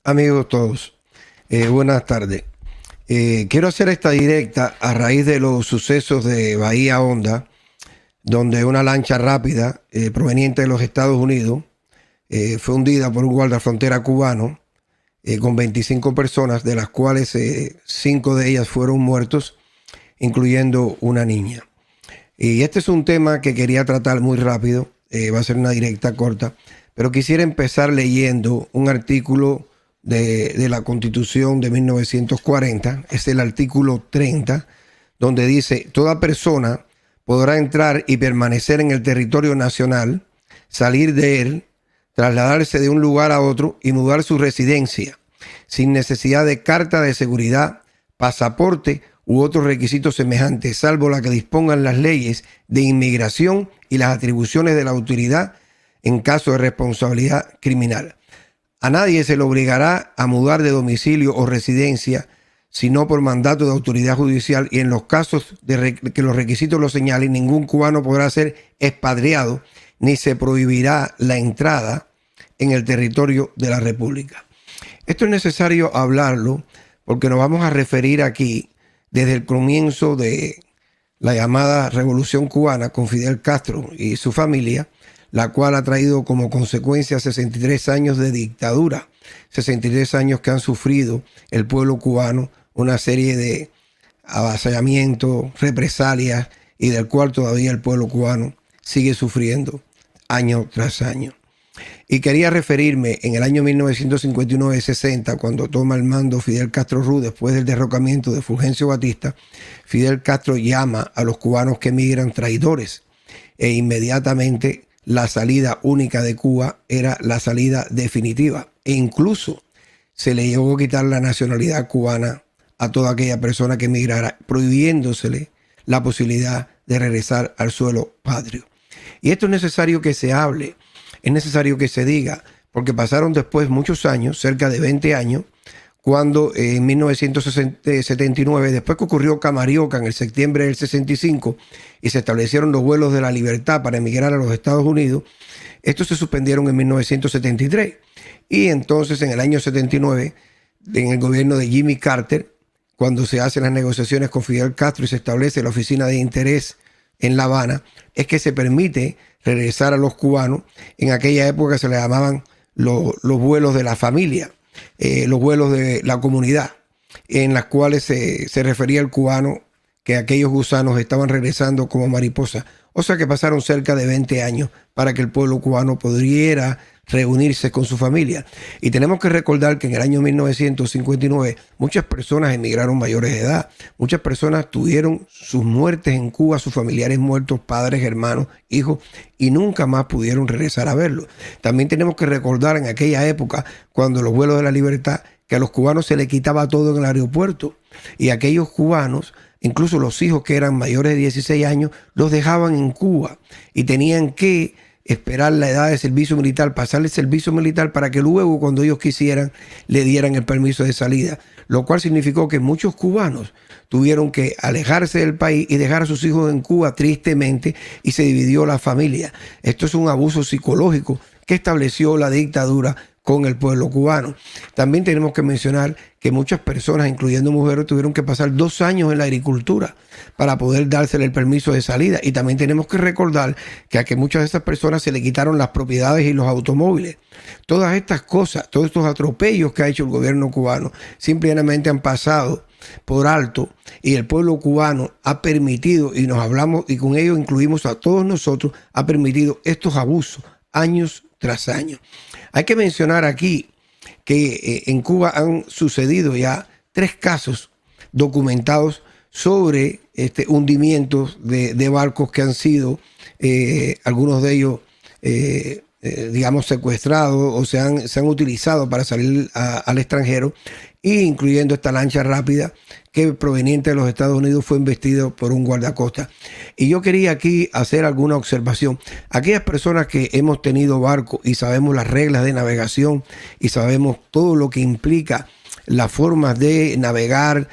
Amigos todos, buenas tardes. Quiero hacer esta directa a raíz de los sucesos de Bahía Honda, donde una lancha rápida proveniente de los Estados Unidos fue hundida por un guardafrontera cubano con 25 personas, de las cuales 5 de ellas fueron muertos, incluyendo una niña. Y este es un tema que quería tratar muy rápido, va a ser una directa corta, pero quisiera empezar leyendo un artículo de la Constitución de 1940, es el artículo 30, donde dice: toda persona podrá entrar y permanecer en el territorio nacional, salir de él, trasladarse de un lugar a otro y mudar su residencia, sin necesidad de carta de seguridad, pasaporte u otros requisitos semejantes, salvo la que dispongan las leyes de inmigración y las atribuciones de la autoridad en caso de responsabilidad criminal. A nadie se le obligará a mudar de domicilio o residencia, sino por mandato de autoridad judicial, y en los casos de que los requisitos lo señalen, ningún cubano podrá ser expatriado ni se prohibirá la entrada en el territorio de la República. Esto es necesario hablarlo porque nos vamos a referir aquí desde el comienzo de la llamada Revolución Cubana con Fidel Castro y su familia, la cual ha traído como consecuencia 63 años de dictadura, 63 años que han sufrido el pueblo cubano, una serie de avasallamientos, represalias, y del cual todavía el pueblo cubano sigue sufriendo año tras año. Y quería referirme en el año 1959-60, cuando toma el mando Fidel Castro Ruz después del derrocamiento de Fulgencio Batista. Fidel Castro llama a los cubanos que emigran traidores, e inmediatamente la salida única de Cuba era la salida definitiva, e incluso se le llegó a quitar la nacionalidad cubana a toda aquella persona que emigrara, prohibiéndosele la posibilidad de regresar al suelo patrio. Y esto es necesario que se hable, es necesario que se diga, porque pasaron después muchos años, cerca de 20 años, cuando en 1979, después que ocurrió Camarioca en el septiembre del 65 y se establecieron los vuelos de la libertad para emigrar a los Estados Unidos, estos se suspendieron en 1973. Y entonces en el año 79, en el gobierno de Jimmy Carter, cuando se hacen las negociaciones con Fidel Castro y se establece la oficina de interés en La Habana, es que se permite regresar a los cubanos. En aquella época se le llamaban los vuelos de la familia, los vuelos de la comunidad, en las cuales se refería al cubano que aquellos gusanos estaban regresando como mariposas. O sea que pasaron cerca de 20 años para que el pueblo cubano pudiera reunirse con su familia. Y tenemos que recordar que en el año 1959 muchas personas emigraron mayores de edad. Muchas personas tuvieron sus muertes en Cuba, sus familiares muertos, padres, hermanos, hijos, y nunca más pudieron regresar a verlos. También tenemos que recordar en aquella época, cuando los vuelos de la libertad, que a los cubanos se les quitaba todo en el aeropuerto. Y aquellos cubanos, incluso los hijos que eran mayores de 16 años, los dejaban en Cuba y tenían que esperar la edad de servicio militar, pasarle el servicio militar para que luego, cuando ellos quisieran, le dieran el permiso de salida. Lo cual significó que muchos cubanos tuvieron que alejarse del país y dejar a sus hijos en Cuba, tristemente, y se dividió la familia. Esto es un abuso psicológico que estableció la dictadura con el pueblo cubano. También tenemos que mencionar que muchas personas, incluyendo mujeres, tuvieron que pasar 2 años en la agricultura para poder dársele el permiso de salida. Y también tenemos que recordar que a que muchas de esas personas se le quitaron las propiedades y los automóviles. Todas estas cosas, todos estos atropellos que ha hecho el gobierno cubano, simplemente han pasado por alto, y el pueblo cubano ha permitido, y nos hablamos, y con ello incluimos a todos nosotros, ha permitido estos abusos años tras año. Hay que mencionar aquí que en Cuba han sucedido ya 3 casos documentados sobre hundimientos de barcos que han sido, algunos de ellos, digamos, secuestrados o se han utilizado para salir al extranjero, incluyendo esta lancha rápida que, proveniente de los Estados Unidos, fue embestido por un guardacostas. Y yo quería aquí hacer alguna observación. Aquellas personas que hemos tenido barcos y sabemos las reglas de navegación y sabemos todo lo que implica las formas de navegar,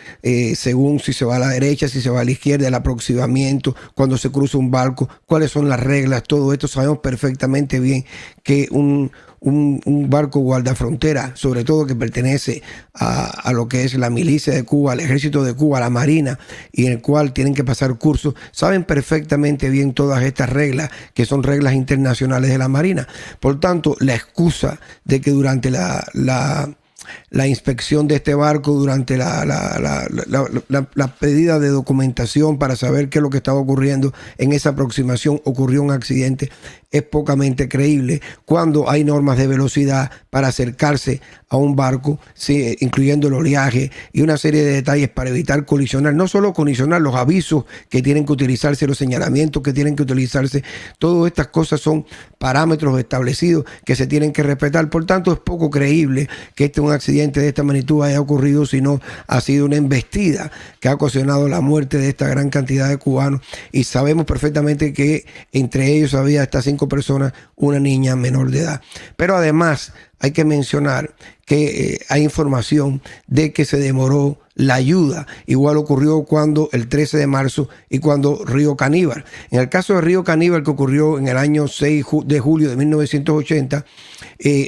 según si se va a la derecha, si se va a la izquierda, el aproximamiento, cuando se cruza un barco, cuáles son las reglas, todo esto sabemos perfectamente bien que un un barco guardafrontera, sobre todo que pertenece a lo que es la milicia de Cuba, al ejército de Cuba, a la marina, y en el cual tienen que pasar cursos, saben perfectamente bien todas estas reglas, que son reglas internacionales de la marina. Por tanto, la excusa de que durante la inspección de este barco, durante la pedida de documentación para saber qué es lo que estaba ocurriendo en esa aproximación, ocurrió un accidente, es pocamente creíble cuando hay normas de velocidad para acercarse a un barco, sí, incluyendo el oleaje y una serie de detalles para evitar colisionar, no solo colisionar, los avisos que tienen que utilizarse, los señalamientos que tienen que utilizarse, todas estas cosas son parámetros establecidos que se tienen que respetar. Por tanto, es poco creíble que un accidente de esta magnitud haya ocurrido, sino ha sido una embestida que ha ocasionado la muerte de esta gran cantidad de cubanos, y sabemos perfectamente que entre ellos había estas 5 personas, una niña menor de edad. Pero además hay que mencionar que hay información de que se demoró la ayuda. Igual ocurrió cuando el 13 de marzo y cuando Río Caníbal. En el caso de Río Caníbal, que ocurrió en el año 6 de julio de 1980,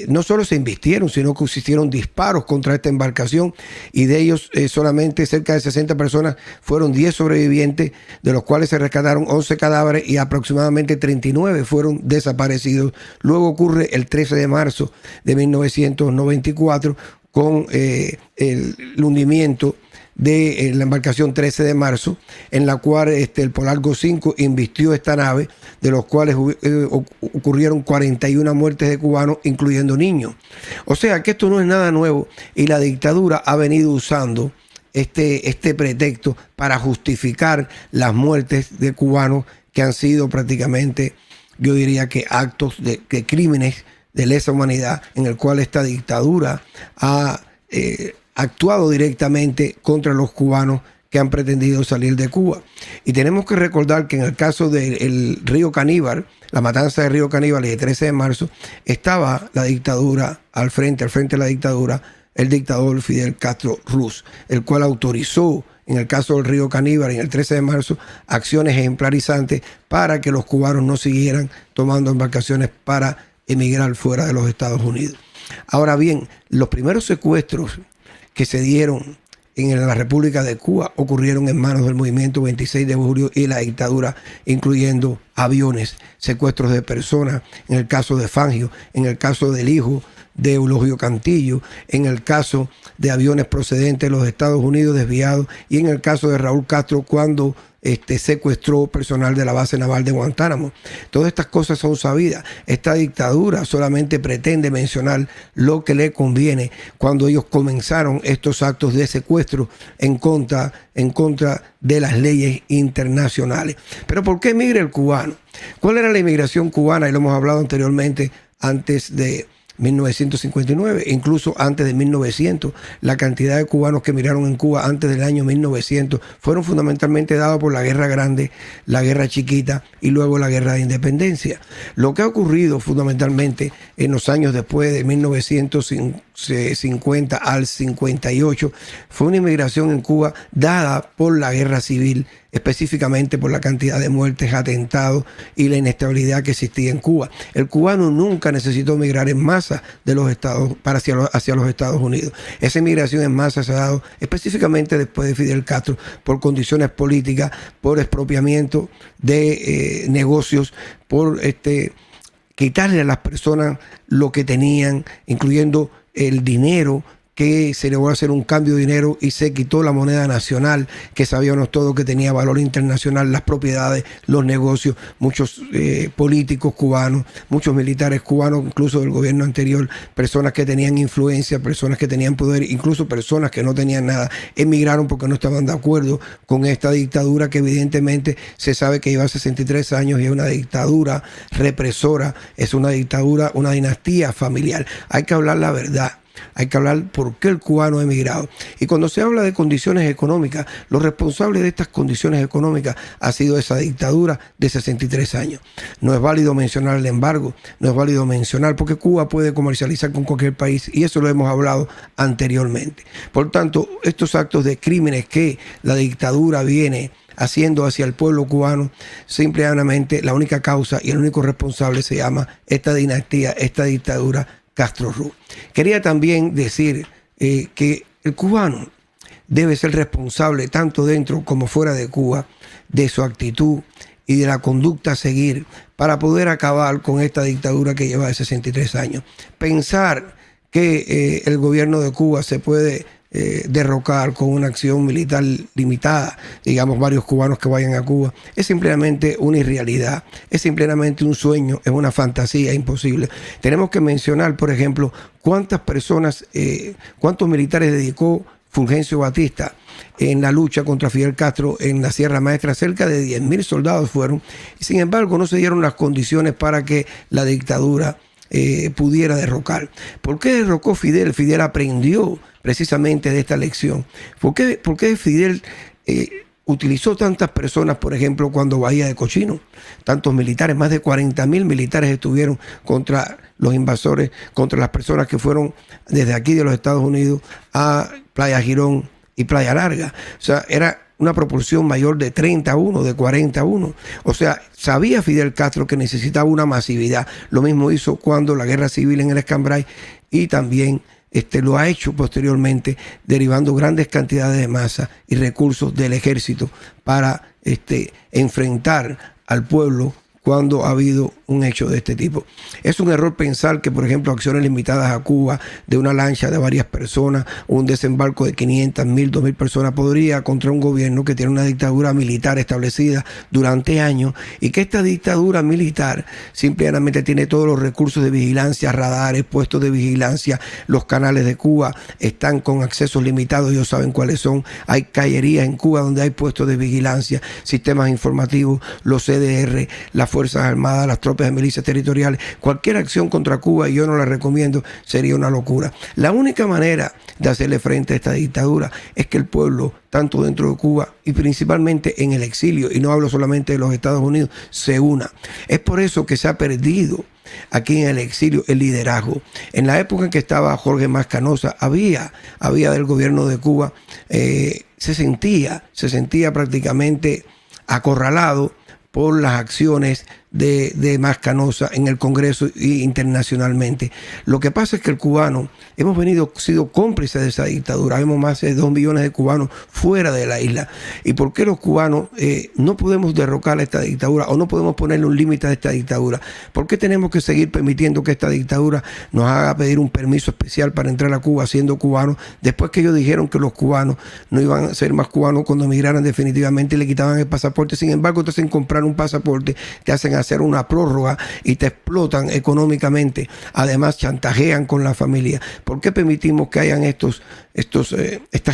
no solo se embistieron, sino que se hicieron disparos contra esta embarcación, y de ellos solamente cerca de 60 personas, fueron 10 sobrevivientes, de los cuales se rescataron 11 cadáveres y aproximadamente 39 fueron desaparecidos. Luego ocurre el 13 de marzo de 1994 con el hundimiento de la embarcación 13 de marzo, en la cual el Polargo 5 invistió esta nave, de los cuales ocurrieron 41 muertes de cubanos, incluyendo niños. O sea que esto no es nada nuevo, y la dictadura ha venido usando este pretexto para justificar las muertes de cubanos que han sido prácticamente, yo diría que actos de crímenes de lesa humanidad, en el cual esta dictadura ha actuado directamente contra los cubanos que han pretendido salir de Cuba. Y tenemos que recordar que en el caso del Río Caníbal, la matanza de Río Caníbal y el 13 de marzo, estaba la dictadura al frente de la dictadura, el dictador Fidel Castro Ruz, el cual autorizó, en el caso del Río Caníbal y en el 13 de marzo, acciones ejemplarizantes para que los cubanos no siguieran tomando embarcaciones para emigrar fuera de los Estados Unidos. Ahora bien, los primeros secuestros que se dieron en la República de Cuba ocurrieron en manos del movimiento 26 de julio y la dictadura, incluyendo aviones, secuestros de personas, en el caso de Fangio, en el caso del hijo de Eulogio Cantillo, en el caso de aviones procedentes de los Estados Unidos desviados, y en el caso de Raúl Castro cuando secuestró personal de la base naval de Guantánamo. Todas estas cosas son sabidas. Esta dictadura solamente pretende mencionar lo que le conviene cuando ellos comenzaron estos actos de secuestro en contra de las leyes internacionales. Pero ¿por qué emigra el cubano? ¿Cuál era la inmigración cubana? Y lo hemos hablado anteriormente, antes de 1959, incluso antes de 1900. La cantidad de cubanos que emigraron en Cuba antes del año 1900 fueron fundamentalmente dados por la Guerra Grande, la Guerra Chiquita y luego la Guerra de Independencia. Lo que ha ocurrido fundamentalmente en los años después de 1950 al 58 fue una inmigración en Cuba dada por la Guerra Civil, específicamente por la cantidad de muertes, atentados y la inestabilidad que existía en Cuba. El cubano nunca necesitó migrar en masa de los estados hacia los Estados Unidos. Esa inmigración en masa se ha dado específicamente después de Fidel Castro por condiciones políticas, por expropiamiento de negocios, por quitarle a las personas lo que tenían, incluyendo el dinero, que se le va a hacer un cambio de dinero y se quitó la moneda nacional, que sabíamos todos que tenía valor internacional, las propiedades, los negocios, muchos políticos cubanos, muchos militares cubanos, incluso del gobierno anterior, personas que tenían influencia, personas que tenían poder, incluso personas que no tenían nada, emigraron porque no estaban de acuerdo con esta dictadura que evidentemente se sabe que lleva 63 años y es una dictadura represora, es una dictadura, una dinastía familiar. Hay que hablar la verdad. Hay que hablar por qué el cubano ha emigrado. Y cuando se habla de condiciones económicas, los responsables de estas condiciones económicas ha sido esa dictadura de 63 años. No es válido mencionar el embargo, no es válido mencionar porque Cuba puede comercializar con cualquier país y eso lo hemos hablado anteriormente. Por tanto, estos actos de crímenes que la dictadura viene haciendo hacia el pueblo cubano, simplemente la única causa y el único responsable se llama esta dinastía, esta dictadura Castro Ruz. Quería también decir que el cubano debe ser responsable tanto dentro como fuera de Cuba de su actitud y de la conducta a seguir para poder acabar con esta dictadura que lleva de 63 años. Pensar que el gobierno de Cuba se puede derrocar con una acción militar limitada, digamos varios cubanos que vayan a Cuba, es simplemente una irrealidad, es simplemente un sueño, es una fantasía imposible. Tenemos que mencionar, por ejemplo, cuántas personas, cuántos militares dedicó Fulgencio Batista en la lucha contra Fidel Castro en la Sierra Maestra. Cerca de 10.000 soldados fueron, y sin embargo no se dieron las condiciones para que la dictadura pudiera derrocar. ¿Por qué derrocó Fidel? Fidel aprendió precisamente de esta lección. ¿Por qué Fidel utilizó tantas personas, por ejemplo, cuando Bahía de Cochino? Tantos militares, más de 40.000 militares estuvieron contra los invasores, contra las personas que fueron desde aquí de los Estados Unidos a Playa Girón y Playa Larga. O sea, era una proporción mayor de 30-1, de 40-1. O sea, sabía Fidel Castro que necesitaba una masividad. Lo mismo hizo cuando la guerra civil en el Escambray, y también lo ha hecho posteriormente, derivando grandes cantidades de masa y recursos del ejército para enfrentar al pueblo cuando ha habido un hecho de este tipo. Es un error pensar que, por ejemplo, acciones limitadas a Cuba de una lancha de varias personas o un desembarco de 500, 1.000, 2.000 personas podría contra un gobierno que tiene una dictadura militar establecida durante años, y que esta dictadura militar simplemente tiene todos los recursos de vigilancia, radares, puestos de vigilancia. Los canales de Cuba están con accesos limitados, ellos saben cuáles son. Hay callerías en Cuba donde hay puestos de vigilancia, sistemas informativos, los CDR, las Fuerzas Armadas, las tropas de milicias territoriales. Cualquier acción contra Cuba, y yo no la recomiendo, sería una locura. La única manera de hacerle frente a esta dictadura es que el pueblo, tanto dentro de Cuba y principalmente en el exilio, y no hablo solamente de los Estados Unidos, se una. Es por eso que se ha perdido aquí en el exilio el liderazgo. En la época en que estaba Jorge Mas Canosa, había del gobierno de Cuba, se sentía prácticamente acorralado por las acciones de Mas Canosa en el Congreso e internacionalmente. Lo que pasa es que el cubano hemos sido cómplices de esa dictadura. Vemos más de 2 millones de cubanos fuera de la isla. ¿Y por qué los cubanos no podemos derrocar esta dictadura o no podemos ponerle un límite a esta dictadura? ¿Por qué tenemos que seguir permitiendo que esta dictadura nos haga pedir un permiso especial para entrar a Cuba siendo cubanos, después que ellos dijeron que los cubanos no iban a ser más cubanos cuando emigraran definitivamente y le quitaban el pasaporte? Sin embargo, te hacen comprar un pasaporte, te hacen hacer una prórroga y te explotan económicamente. Además, chantajean con la familia. ¿Por qué permitimos que hayan estas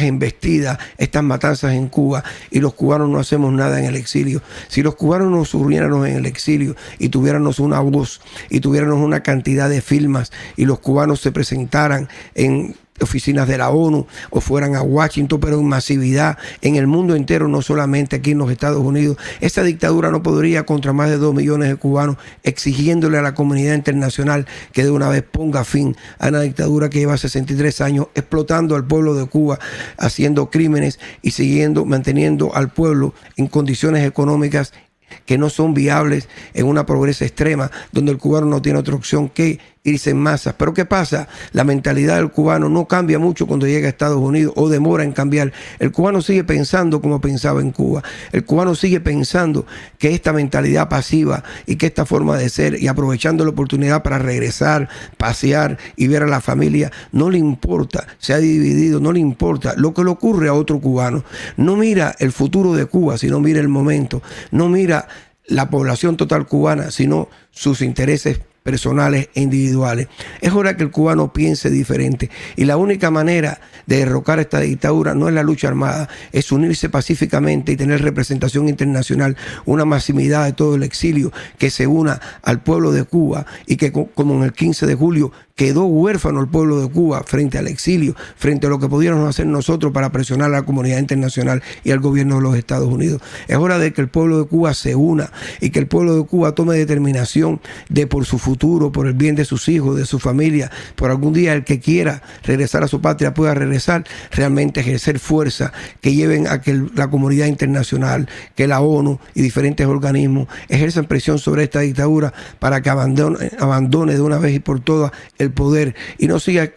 embestidas, estas matanzas en Cuba, y los cubanos no hacemos nada en el exilio? Si los cubanos nos uniéramos en el exilio y tuviéramos una voz y tuviéramos una cantidad de firmas, y los cubanos se presentaran en oficinas de la ONU o fueran a Washington, pero en masividad en el mundo entero, no solamente aquí en los Estados Unidos, esa dictadura no podría contra más de 2 millones de cubanos, exigiéndole a la comunidad internacional que de una vez ponga fin a una dictadura que lleva 63 años explotando al pueblo de Cuba, haciendo crímenes y manteniendo al pueblo en condiciones económicas que no son viables, en una pobreza extrema, donde el cubano no tiene otra opción que irse en masas. Pero ¿qué pasa? La mentalidad del cubano no cambia mucho cuando llega a Estados Unidos, o demora en cambiar. El cubano sigue pensando como pensaba en Cuba. El cubano sigue pensando que esta mentalidad pasiva y que esta forma de ser, y aprovechando la oportunidad para regresar, pasear y ver a la familia, no le importa. Se ha dividido, no le importa lo que le ocurre a otro cubano. No mira el futuro de Cuba, sino mira el momento. No mira la población total cubana, sino sus intereses personales e individuales. Es hora que el cubano piense diferente, y la única manera de derrocar esta dictadura no es la lucha armada, es unirse pacíficamente y tener representación internacional, una masividad de todo el exilio que se una al pueblo de Cuba, y que como en el 15 de julio quedó huérfano el pueblo de Cuba frente al exilio, frente a lo que pudiéramos hacer nosotros para presionar a la comunidad internacional y al gobierno de los Estados Unidos. Es hora de que el pueblo de Cuba se una y que el pueblo de Cuba tome determinación de por su futuro futuro, por el bien de sus hijos, de su familia, por algún día el que quiera regresar a su patria pueda regresar, realmente ejercer fuerza, que lleven a que la comunidad internacional, que la ONU y diferentes organismos ejerzan presión sobre esta dictadura para que abandone de una vez y por todas el poder y no siga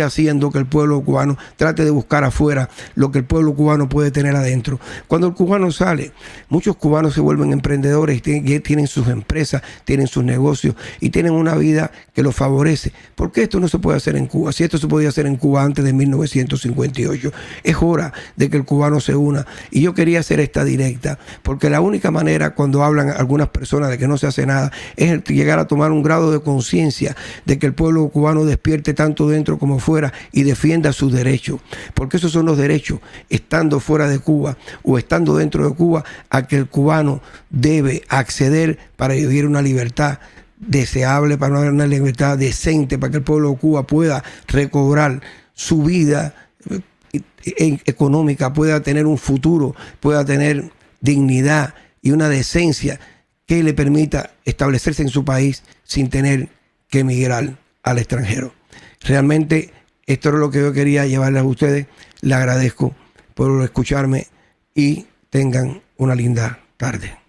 haciendo que el pueblo cubano trate de buscar afuera lo que el pueblo cubano puede tener adentro. Cuando el cubano sale, muchos cubanos se vuelven emprendedores y tienen sus empresas, tienen sus negocios y tienen una vida que los favorece. ¿Por qué esto no se puede hacer en Cuba? Si esto se podía hacer en Cuba antes de 1958, es hora de que el cubano se una. Y yo quería hacer esta directa, porque la única manera cuando hablan algunas personas de que no se hace nada es llegar a tomar un grado de conciencia de que el pueblo cubano despierte tanto dentro como fuera y defienda sus derechos, porque esos son los derechos, estando fuera de Cuba o estando dentro de Cuba, a que el cubano debe acceder para vivir una libertad deseable, para una libertad decente, para que el pueblo de Cuba pueda recobrar su vida económica, pueda tener un futuro, pueda tener dignidad y una decencia que le permita establecerse en su país sin tener que emigrar al extranjero. Realmente esto es lo que yo quería llevarles a ustedes. Les agradezco por escucharme y tengan una linda tarde.